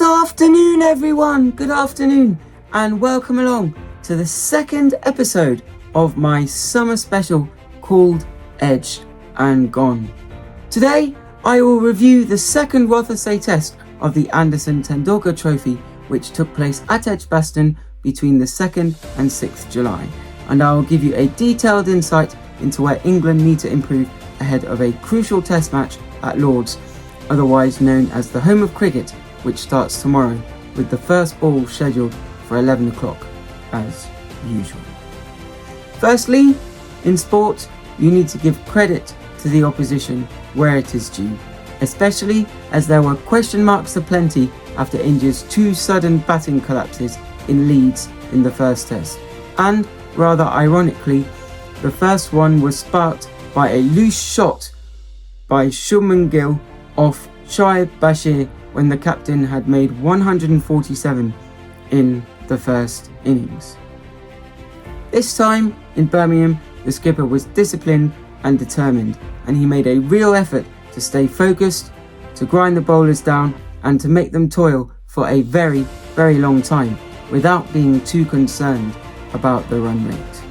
Good afternoon, everyone. Good afternoon, and welcome along to the second episode of my summer special called Edged and Gone. Today, I will review the second Rothesay Test of the Anderson Tendulkar Trophy, which took place at Edgbaston between the 2nd and 6th July, and I will give you a detailed insight into where England need to improve ahead of a crucial test match at Lord's, otherwise known as the home of cricket, which starts tomorrow with the first ball scheduled for 11 o'clock as usual. Firstly, in sport, you need to give credit to the opposition where it is due, especially as there were question marks aplenty after India's two sudden batting collapses in Leeds in the first test. And, rather ironically, the first one was sparked by a loose shot by Shubman Gill off Shoaib Bashir when the captain had made 147 in the first innings. This time in Birmingham, the skipper was disciplined and determined, and he made a real effort to stay focused, to grind the bowlers down and to make them toil for a very, very long time without being too concerned about the run rate.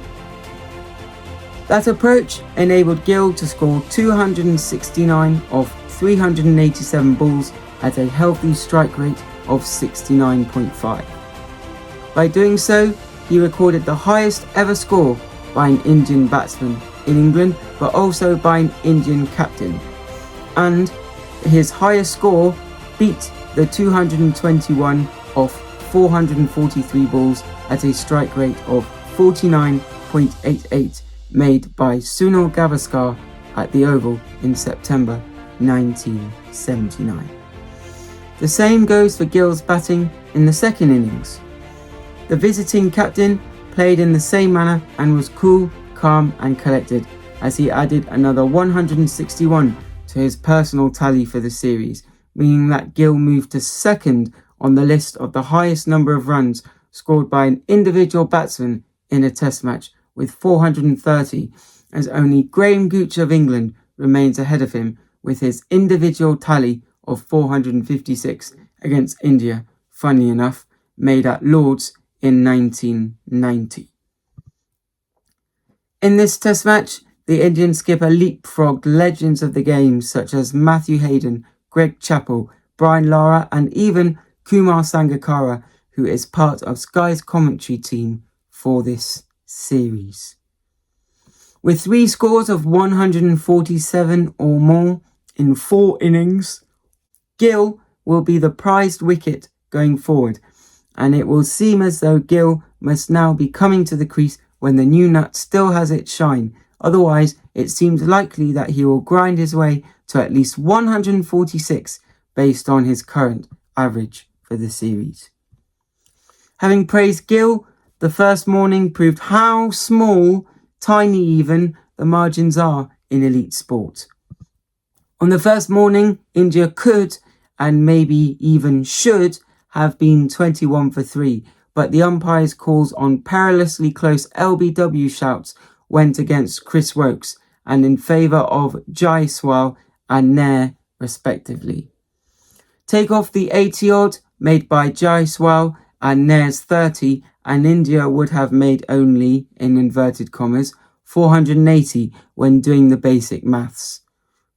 That approach enabled Gill to score 269 of 387 balls at a healthy strike rate of 69.5. By doing so, he recorded the highest ever score by an Indian batsman in England, but also by an Indian captain. And his highest score beat the 221 of 443 balls at a strike rate of 49.88 made by Sunil Gavaskar at the Oval in September 1979. The same goes for Gill's batting in the second innings. The visiting captain played in the same manner and was cool, calm and collected as he added another 161 to his personal tally for the series, meaning that Gill moved to second on the list of the highest number of runs scored by an individual batsman in a test match with 430, as only Graham Gooch of England remains ahead of him with his individual tally of 456 against India, funnily enough, made at Lord's in 1990. In this test match, the Indian skipper leapfrogged legends of the game such as Matthew Hayden, Greg Chappell, Brian Lara and even Kumar Sangakkara, who is part of Sky's commentary team for this series. With 3 scores of 147 or more in 4 innings, Gill will be the prized wicket going forward, and it will seem as though Gill must now be coming to the crease when the new nut still has its shine. Otherwise, it seems likely that he will grind his way to at least 146 based on his current average for the series. Having praised Gill, the first morning proved how small, tiny even, the margins are in elite sport. On the first morning, India could, and maybe even should, have been 21 for 3, but the umpire's calls on perilously close LBW shouts went against Chris Wokes and in favour of Jaiswal and Nair respectively. Take off the 80-odd made by Jaiswal and Nair's 30 and India would have made only, in inverted commas, 480 when doing the basic maths.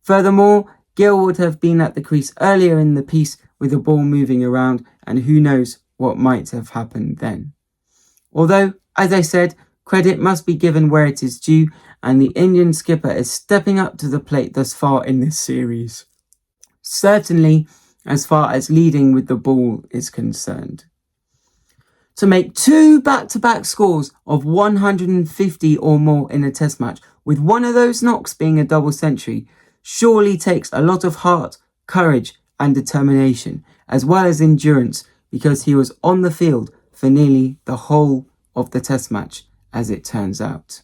Furthermore, Gill would have been at the crease earlier in the piece with the ball moving around, and who knows what might have happened then. Although, as I said, credit must be given where it is due, and the Indian skipper is stepping up to the plate thus far in this series. Certainly, as far as leading with the ball is concerned. To make 2 back-to-back scores of 150 or more in a test match, with one of those knocks being a double century, surely takes a lot of heart, courage and determination, as well as endurance, because he was on the field for nearly the whole of the test match, as it turns out.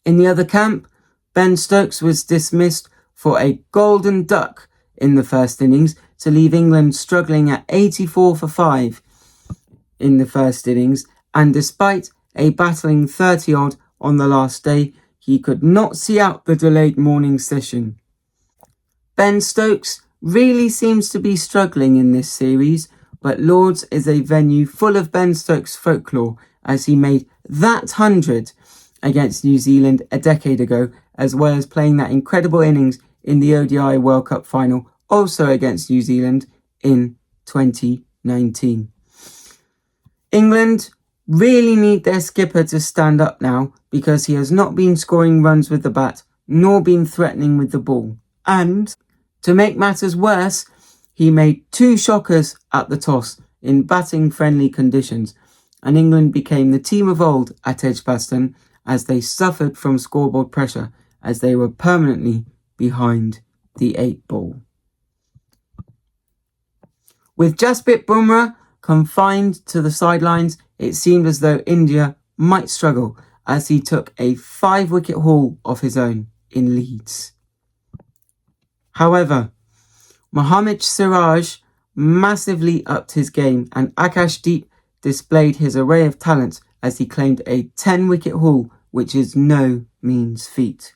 In the other camp, Ben Stokes was dismissed for a golden duck in the first innings to leave England struggling at 84 for 5 in the first innings, and despite a battling 30-odd on the last day, he could not see out the delayed morning session. Ben Stokes really seems to be struggling in this series, but Lord's is a venue full of Ben Stokes folklore as he made that 100 against New Zealand a decade ago, as well as playing that incredible innings in the ODI World Cup final, also against New Zealand in 2019. England really need their skipper to stand up now because he has not been scoring runs with the bat nor been threatening with the ball. And to make matters worse, he made 2 shockers at the toss in batting-friendly conditions, and England became the team of old at Edgbaston as they suffered from scoreboard pressure as they were permanently behind the 8 ball. With Jasprit Bumrah confined to the sidelines, it seemed as though India might struggle as he took a 5-wicket haul of his own in Leeds. However, Mohammad Siraj massively upped his game and Akashdeep displayed his array of talents as he claimed a 10-wicket haul, which is no mean feat.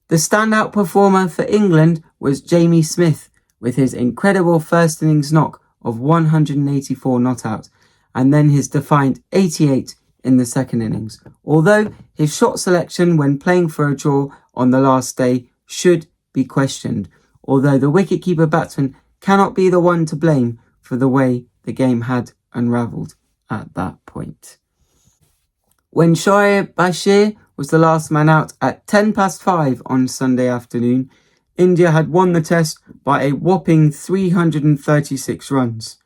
The standout performer for England was Jamie Smith with his incredible first innings knock of 184 not out and then his defiant 88 in the second innings, although his shot selection when playing for a draw on the last day should be questioned, although the wicketkeeper batsman cannot be the one to blame for the way the game had unravelled at that point. When Shoaib Bashir was the last man out at 5:10 on Sunday afternoon, India had won the test by a whopping 336 runs.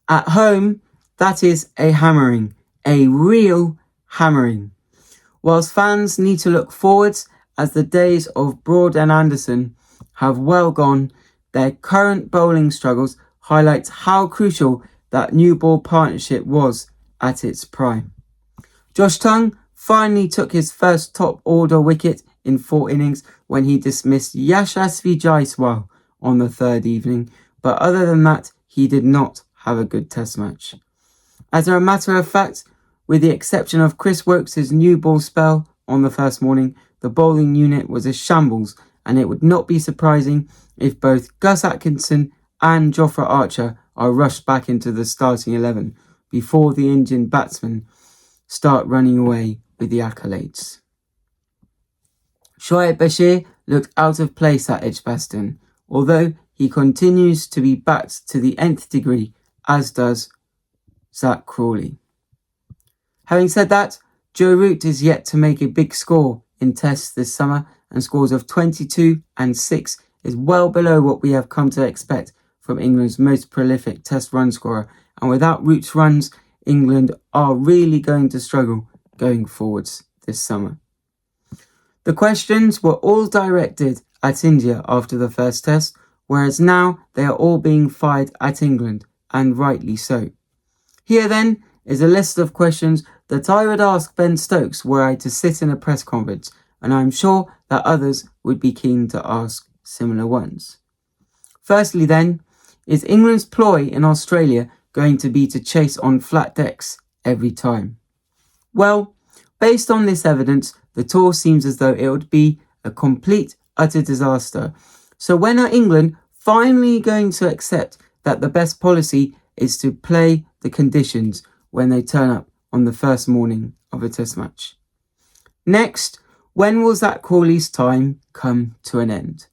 At home, that is a hammering, a real hammering. Whilst fans need to look forwards as the days of Broad and Anderson have well gone, their current bowling struggles highlights how crucial that new ball partnership was at its prime. Josh Tongue finally took his first top order wicket in 4 innings when he dismissed Yashasvi Jaiswal on the 3rd evening, but other than that, he did not have a good test match. As a matter of fact, with the exception of Chris Woakes' new ball spell on the first morning, the bowling unit was a shambles, and it would not be surprising if both Gus Atkinson and Jofra Archer are rushed back into the starting 11 before the Indian batsmen start running away with the accolades. Shoaib Bashir looked out of place at Edgbaston, although he continues to be backed to the nth degree, as does Zach Crawley. Having said that, Joe Root is yet to make a big score in tests this summer, and scores of 22 and 6 is well below what we have come to expect from England's most prolific test run scorer, and without Root's runs, England are really going to struggle going forwards this summer. The questions were all directed at India after the first test, whereas now they are all being fired at England, and rightly so. Here then is a list of questions that I would ask Ben Stokes were I to sit in a press conference, and I'm sure that others would be keen to ask similar ones. Firstly then, is England's ploy in Australia going to be to chase on flat decks every time? Well, based on this evidence, the tour seems as though it would be a complete, utter disaster. So when are England finally going to accept that the best policy is to play the conditions when they turn up on the first morning of a test match? Next, when will Zach Crawley's time come to an end?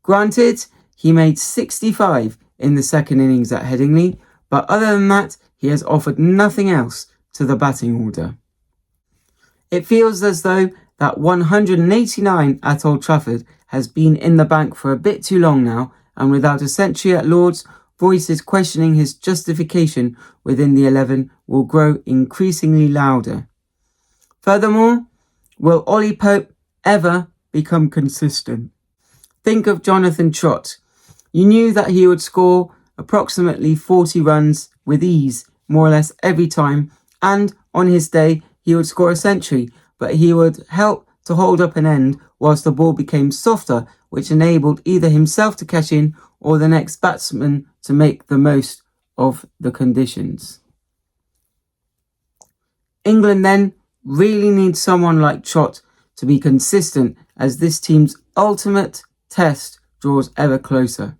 Granted, he made 65 in the second innings at Headingley, but other than that, he has offered nothing else to the batting order. It feels as though that 189 at Old Trafford has been in the bank for a bit too long now, and without a century at Lord's, voices questioning his justification within the 11 will grow increasingly louder. Furthermore, will Ollie Pope ever become consistent? Think of Jonathan Trott. You knew that he would score approximately 40 runs with ease, more or less every time, and on his day he would score a century, but he would help to hold up an end whilst the ball became softer, which enabled either himself to cash in or the next batsman to make the most of the conditions. England then really needs someone like Trott to be consistent as this team's ultimate test draws ever closer.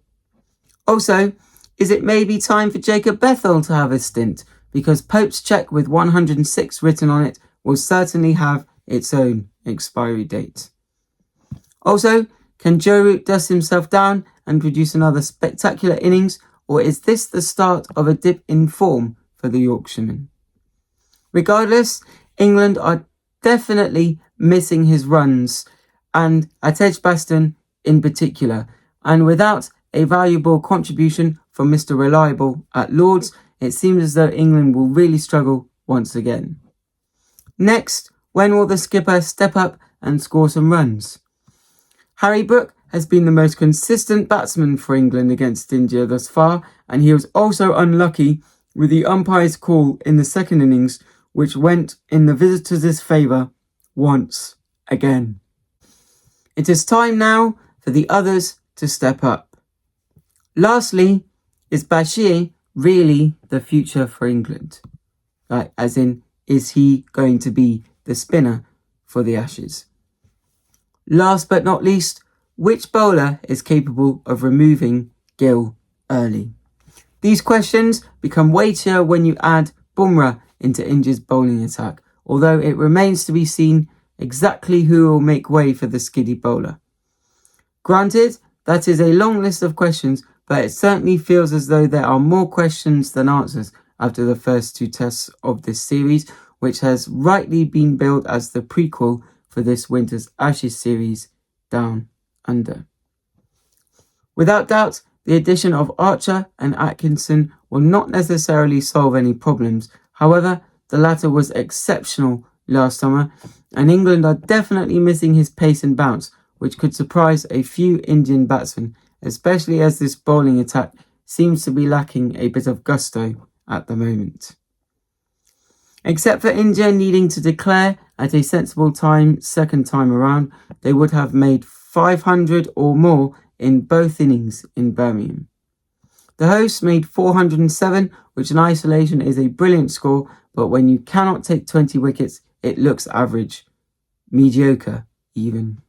Also, is it maybe time for Jacob Bethel to have a stint? Because Pope's cheque with 106 written on it will certainly have its own expiry date. Also, can Joe Root dust himself down and produce another spectacular innings, or is this the start of a dip in form for the Yorkshireman? Regardless, England are definitely missing his runs, and at Edgbaston in particular, and without a valuable contribution from Mr. Reliable at Lords, it seems as though England will really struggle once again. Next, when will the skipper step up and score some runs? Harry Brook has been the most consistent batsman for England against India thus far, and he was also unlucky with the umpire's call in the second innings, which went in the visitors' favour once again. It is time now for the others to step up. Lastly, is Bashir really the future for England? As in, is he going to be the spinner for the Ashes? Last but not least, which bowler is capable of removing Gill early? These questions become weightier when you add Bumrah into India's bowling attack, although it remains to be seen exactly who will make way for the skiddy bowler. Granted, that is a long list of questions, but it certainly feels as though there are more questions than answers after the first two tests of this series, which has rightly been billed as the prequel for this winter's Ashes series Down Under. Without doubt, the addition of Archer and Atkinson will not necessarily solve any problems. However, the latter was exceptional last summer, and England are definitely missing his pace and bounce, which could surprise a few Indian batsmen, especially as this bowling attack seems to be lacking a bit of gusto at the moment. Except for India needing to declare at a sensible time second time around, they would have made 500 or more in both innings in Birmingham. The hosts made 407, which in isolation is a brilliant score, but when you cannot take 20 wickets, it looks average, mediocre even.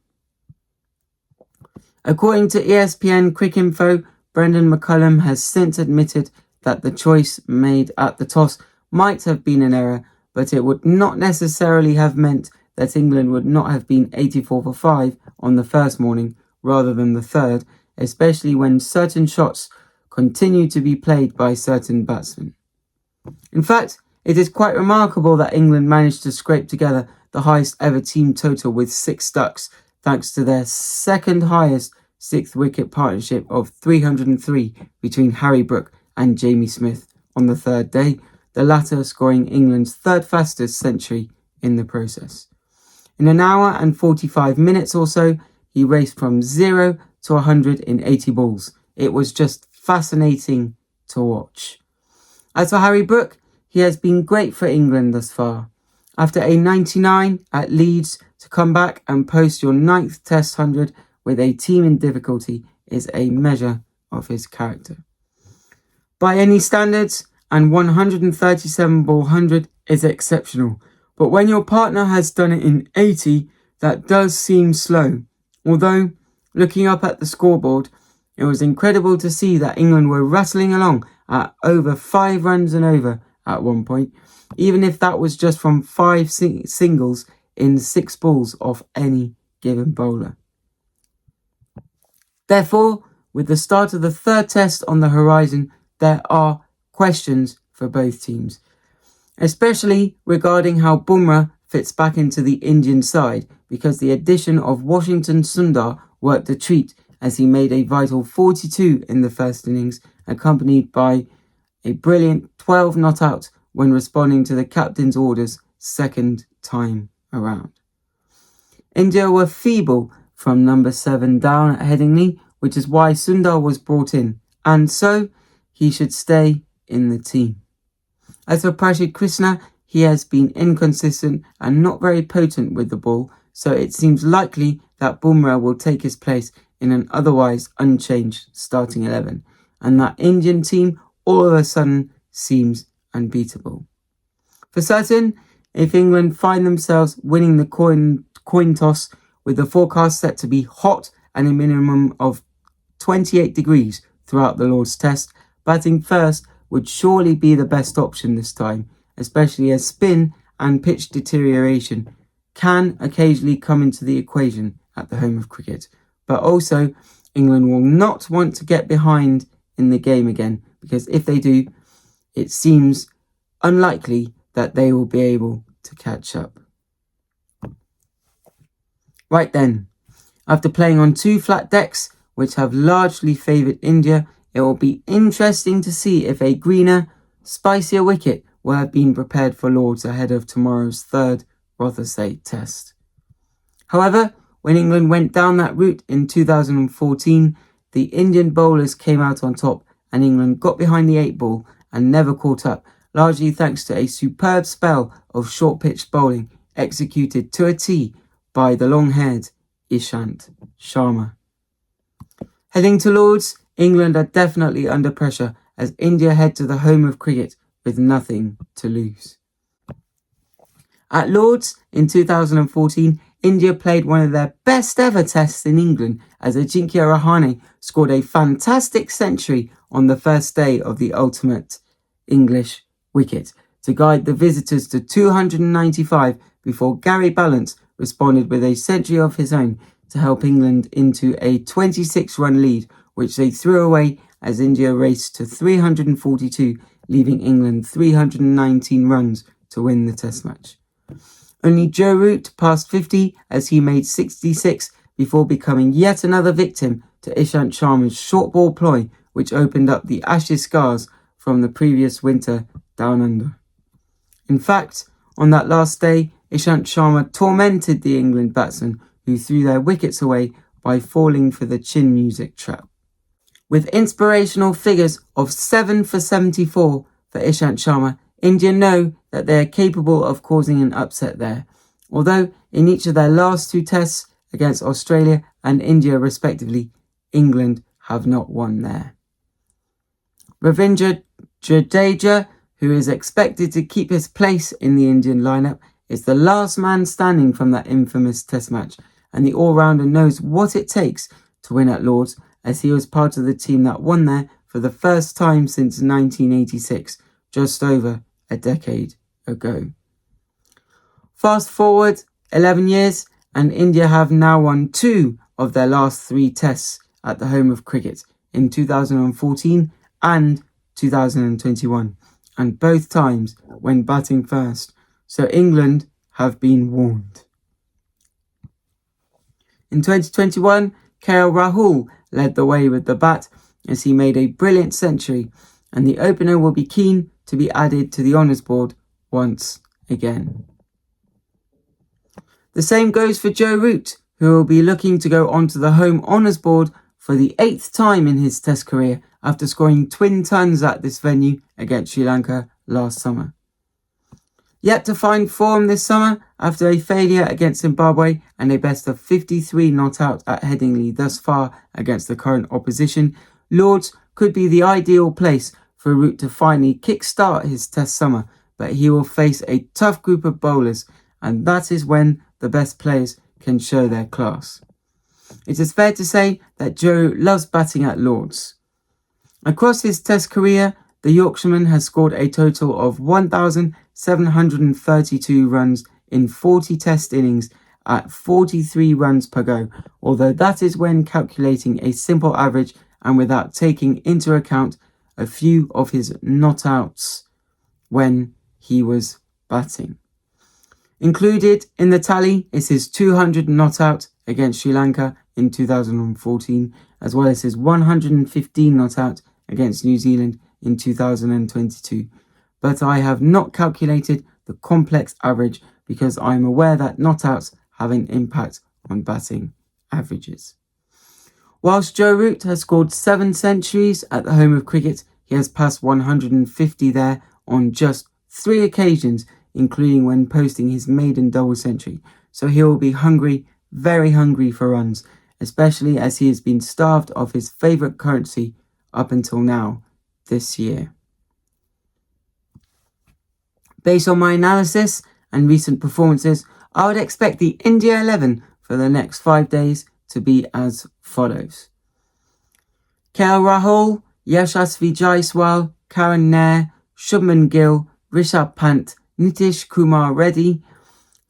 According to ESPN Cricinfo, Brendan McCullum has since admitted that the choice made at the toss might have been an error, but it would not necessarily have meant that England would not have been 84 for 5 on the first morning rather than the third, especially when certain shots continue to be played by certain batsmen. In fact, it is quite remarkable that England managed to scrape together the highest ever team total with 6 ducks, thanks to their second highest 6th wicket partnership of 303 between Harry Brook and Jamie Smith on the third day, the latter scoring England's third fastest century in the process. In an hour and 45 minutes or so, he raced from 0 to 100 in 80 balls. It was just fascinating to watch. As for Harry Brook, he has been great for England thus far. After a 99 at Leeds, to come back and post your 9th Test 100 with a team in difficulty is a measure of his character. By any standards, and 137 ball 100 is exceptional, but when your partner has done it in 80, that does seem slow. Although, looking up at the scoreboard, it was incredible to see that England were rattling along at over 5 runs and over at one point, even if that was just from 5 singles in 6 balls off any given bowler. Therefore, with the start of the third test on the horizon, there are questions for both teams, especially regarding how Bumrah fits back into the Indian side, because the addition of Washington Sundar worked a treat as he made a vital 42 in the first innings, accompanied by a brilliant 12 not out when responding to the captain's orders second time around. India were feeble from number 7 down at Headingley, which is why Sundar was brought in, and so he should stay in the team. As for Prashid Krishna, he has been inconsistent and not very potent with the ball, so it seems likely that Bumrah will take his place in an otherwise unchanged starting 11, and that Indian team all of a sudden seems unbeatable. For certain, if England find themselves winning the coin toss with the forecast set to be hot and a minimum of 28 degrees throughout the Lord's Test, batting first would surely be the best option this time, especially as spin and pitch deterioration can occasionally come into the equation at the home of cricket. But also, England will not want to get behind in the game again, because if they do, it seems unlikely that they will be able to catch up. Right then, after playing on two flat decks, which have largely favoured India, it will be interesting to see if a greener, spicier wicket will have been prepared for Lords ahead of tomorrow's Third Rothesay Test. However, when England went down that route in 2014, the Indian bowlers came out on top and England got behind the 8-ball and never caught up, largely thanks to a superb spell of short-pitch bowling executed to a tee by the long-haired Ishant Sharma. Heading to Lords, England are definitely under pressure as India head to the home of cricket with nothing to lose. At Lords in 2014, India played one of their best ever tests in England as Ajinkya Rahane scored a fantastic century on the first day of the ultimate English wicket to guide the visitors to 295 before Gary Balance responded with a century of his own to help England into a 26-run lead, which they threw away as India raced to 342, leaving England 319 runs to win the test match. Only Joe Root passed 50 as he made 66 before becoming yet another victim to Ishant Sharma's short ball ploy, which opened up the Ashes scars from the previous winter down under. In fact, on that last day, Ishant Sharma tormented the England batsmen who threw their wickets away by falling for the chin music trap. With inspirational figures of 7 for 74 for Ishant Sharma, India know that they are capable of causing an upset there, although in each of their last two tests against Australia and India respectively, England have not won there. Ravindra Jadeja, who is expected to keep his place in the Indian lineup, is the last man standing from that infamous test match, and the all-rounder knows what it takes to win at Lords, as he was part of the team that won there for the first time since 1986, just over a decade ago. Fast forward 11 years, and India have now won 2 of their last 3 tests at the home of cricket in 2014 and 2021, and both times when batting first, so England have been warned. In 2021, KL Rahul led the way with the bat as he made a brilliant century, and the opener will be keen to be added to the honours board once again. The same goes for Joe Root, who will be looking to go onto the home honours board for the 8th time in his test career after scoring twin tons at this venue against Sri Lanka last summer. Yet to find form this summer after a failure against Zimbabwe and a best of 53 not out at Headingley thus far against the current opposition, Lords could be the ideal place for Root to finally kick-start his test summer, but he will face a tough group of bowlers, and that is when the best players can show their class. It is fair to say that Joe loves batting at Lords. Across his test career, the Yorkshireman has scored a total of 1,732 runs in 40 test innings at 43 runs per go, although that is when calculating a simple average and without taking into account a few of his not-outs when he was batting. Included in the tally is his 200 not-out against Sri Lanka in 2014, as well as his 115 not-out against New Zealand in 2022. But I have not calculated the complex average because I am aware that not-outs have an impact on batting averages. Whilst Joe Root has scored 7 centuries at the home of cricket, he has passed 150 there on just 3 occasions, including when posting his maiden double century. So he will be hungry, very hungry for runs, especially as he has been starved of his favourite currency up until now this year. Based on my analysis and recent performances, I would expect the India 11 for the next 5 days to be as follows. KL Rahul, Yashasvi Jaiswal, Karan Nair, Shubman Gill, Rishabh Pant, Nitish Kumar Reddy,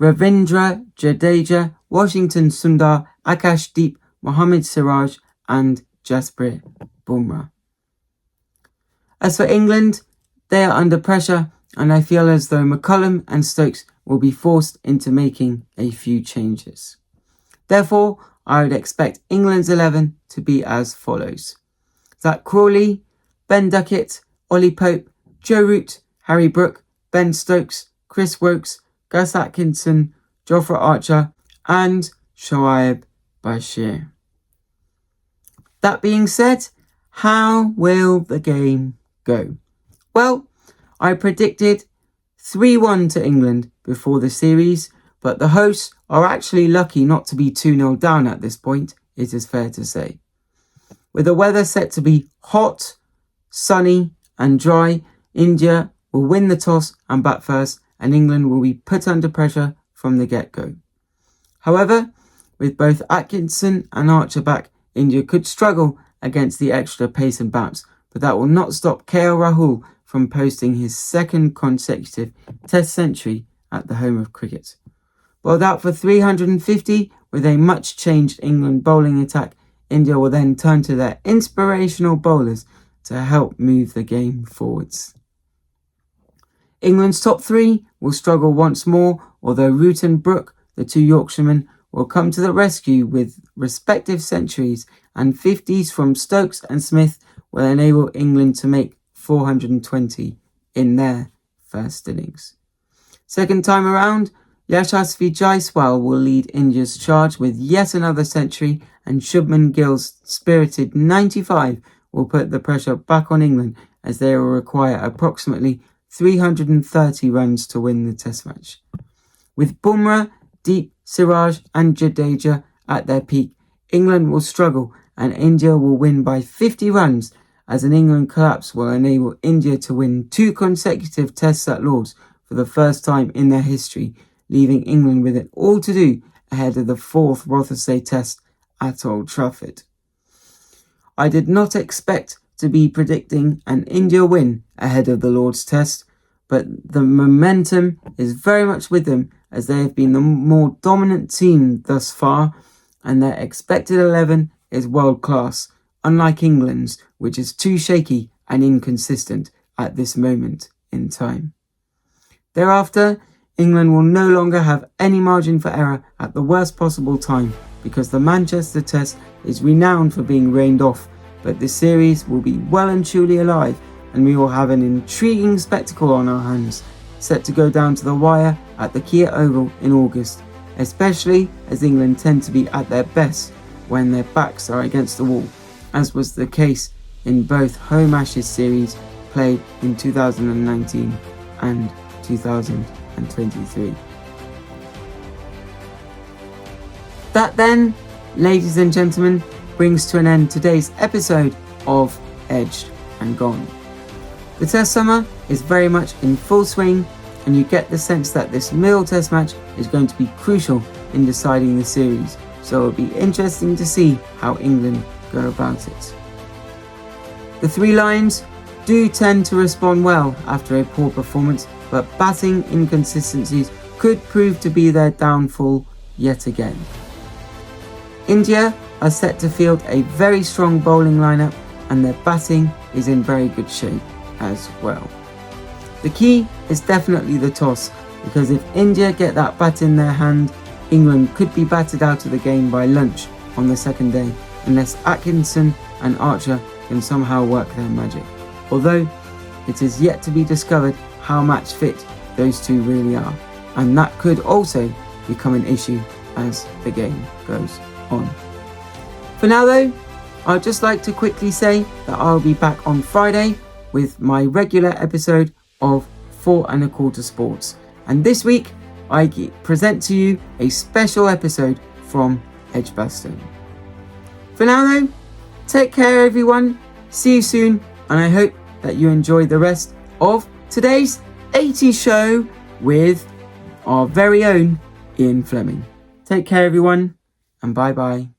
Ravindra Jadeja, Washington Sundar, Akashdeep, Mohammad Siraj and Jasprit Bumrah. As for England, they are under pressure and I feel as though McCullum and Stokes will be forced into making a few changes. Therefore, I would expect England's 11 to be as follows: Zach Crawley, Ben Duckett, Ollie Pope, Joe Root, Harry Brook, Ben Stokes, Chris Wokes, Gus Atkinson, Jofra Archer and Shoaib Bashir. That being said, how will the game go? Well, I predicted 3-1 to England before the series, but the hosts are actually lucky not to be 2-0 down at this point, it is fair to say. With the weather set to be hot, sunny and dry, India will win the toss and bat first, and England will be put under pressure from the get-go. However, with both Atkinson and Archer back, India could struggle against the extra pace and bounce, but that will not stop KL Rahul from posting his second consecutive Test century at the home of cricket. Bowled out for 350 with a much changed England bowling attack, India will then turn to their inspirational bowlers to help move the game forwards. England's top three will struggle once more, although Root and Brook, the two Yorkshiremen, will come to the rescue with respective centuries, and 50s from Stokes and Smith will enable England to make 420 in their first innings. Second time around, Yashasvi Jaiswal will lead India's charge with yet another century, and Shubman Gill's spirited 95 will put the pressure back on England as they will require approximately 330 runs to win the Test match. With Bumrah, Deep, Siraj and Jadeja at their peak, England will struggle and India will win by 50 runs, as an England collapse will enable India to win 2 consecutive Tests at Lords for the first time in their history, leaving England with it all to do ahead of the 4th Rothesay Test at Old Trafford. I did not expect to be predicting an India win ahead of the Lord's Test, but the momentum is very much with them as they have been the more dominant team thus far, and their expected 11 is world class, unlike England's, which is too shaky and inconsistent at this moment in time. Thereafter, England will no longer have any margin for error at the worst possible time, because the Manchester Test is renowned for being rained off, but the series will be well and truly alive, and we will have an intriguing spectacle on our hands, set to go down to the wire at the Kia Oval in August, especially as England tend to be at their best when their backs are against the wall, as was the case in both home Ashes series played in 2019 and 2023. That then, ladies and gentlemen, brings to an end today's episode of Edged and Gone. The Test summer is very much in full swing, and you get the sense that this middle Test match is going to be crucial in deciding the series, so it'll be interesting to see how England go about it. The Three Lions do tend to respond well after a poor performance, but batting inconsistencies could prove to be their downfall yet again. India are set to field a very strong bowling lineup, and their batting is in very good shape as well. The key is definitely the toss, because if India get that bat in their hand, England could be batted out of the game by lunch on the second day, unless Atkinson and Archer can somehow work their magic. Although it is yet to be discovered how match fit those two really are, and that could also become an issue as the game goes on. For now though, I'd just like to quickly say that I'll be back on Friday with my regular episode of 4 1/4 Sports, and this week I present to you a special episode from Edgbaston. For now though, take care everyone, see you soon, and I hope that you enjoy the rest of today's 80s show with our very own Ian Fleming. Take care everyone, and bye bye.